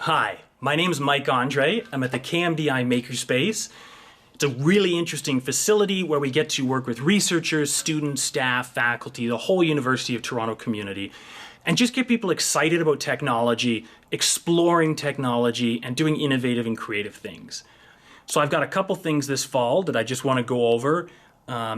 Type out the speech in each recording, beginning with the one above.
Hi, my name is Mike Andre. I'm at the KMDI Makerspace. It's a really interesting facility where we get to work with researchers, students, staff, faculty, the whole University of Toronto community, and just get people excited about technology, exploring technology, and doing innovative and creative things. So I've got a couple things this fall that I just want to go over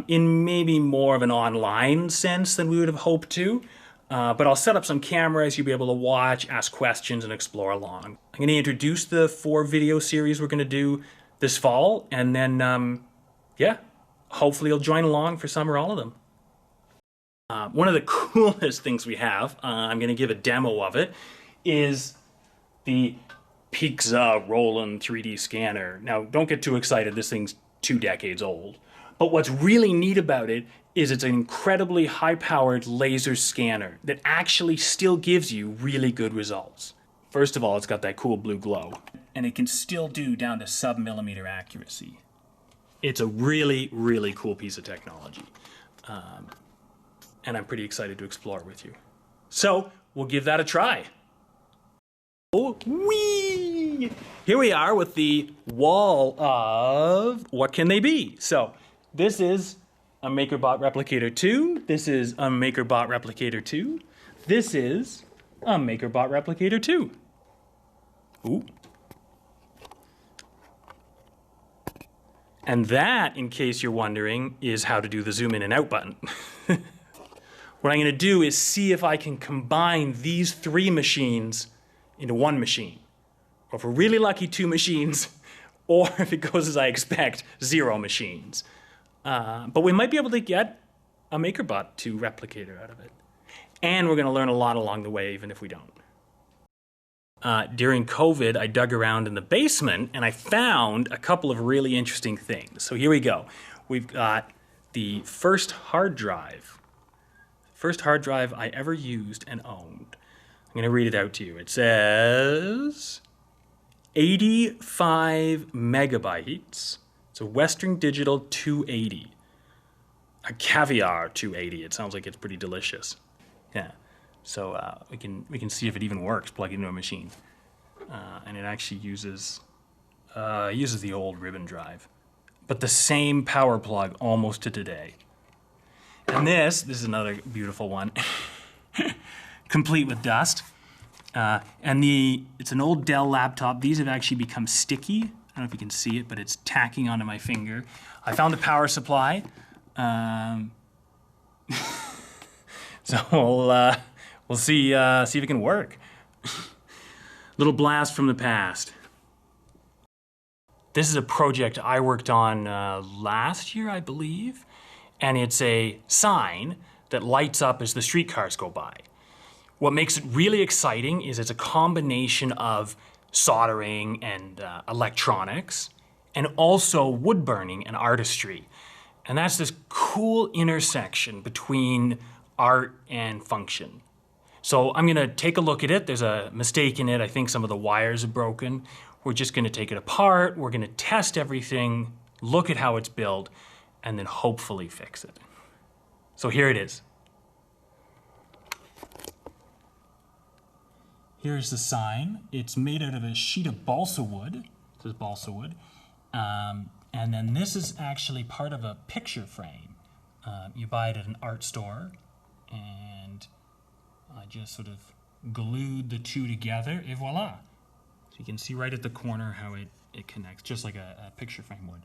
in maybe more of an online sense than we would have hoped to. But I'll set up some cameras, you'll be able to watch, ask questions, and explore along. I'm going to introduce the 4 video series we're going to do this fall, and then, yeah, hopefully you'll join along for some or all of them. One of the coolest things we have, I'm going to give a demo of it, is the Pizza Roland 3D scanner. Now, don't get too excited, this thing's 2 decades old. But what's really neat about it is it's an incredibly high-powered laser scanner that actually still gives you really good results. First of all, it's got that cool blue glow. And it can still do down to sub-millimeter accuracy. It's a really, really cool piece of technology. And I'm pretty excited to explore it with you. So, we'll give that a try. Oh, whee! Here we are with the wall of what can they be? So, this is a MakerBot Replicator 2. This is a MakerBot Replicator 2. This is a MakerBot Replicator 2. Ooh. And that, in case you're wondering, is how to do the zoom in and out button. What I'm going to do is see if I can combine these 3 machines into 1 machine. Or if we're really lucky, 2 machines, or if it goes as I expect, 0 machines. But we might be able to get a MakerBot 2 replicator out of it. And we're going to learn a lot along the way, even if we don't. During COVID, I dug around in the basement, and I found a couple of really interesting things. So here we go. We've got the first hard drive. First hard drive I ever used and owned. I'm going to read it out to you. It says 85 megabytes. It's a Western Digital 280. A caviar 280. It sounds like it's pretty delicious. Yeah. So we can see if it even works. Plug it into a machine, and it actually uses the old ribbon drive, but the same power plug almost to today. And this is another beautiful one, complete with dust. And it's an old Dell laptop. These have actually become sticky. I don't know if you can see it, but it's tacking onto my finger. I found a power supply. So we'll see if it can work. Little blast from the past. This is a project I worked on last year, I believe. And it's a sign that lights up as the streetcars go by. What makes it really exciting is it's a combination of soldering and electronics, and also wood burning and artistry. And that's this cool intersection between art and function. So I'm going to take a look at it. There's a mistake in it. I think some of the wires are broken. We're just going to take it apart. We're going to test everything, look at how it's built, and then hopefully fix it. So here it is. Here's the sign. It's made out of a sheet of balsa wood. It says balsa wood. And then this is actually part of a picture frame. You buy it at an art store, and I just sort of glued the 2 together, et voila. So you can see right at the corner how it connects, just like a picture frame would.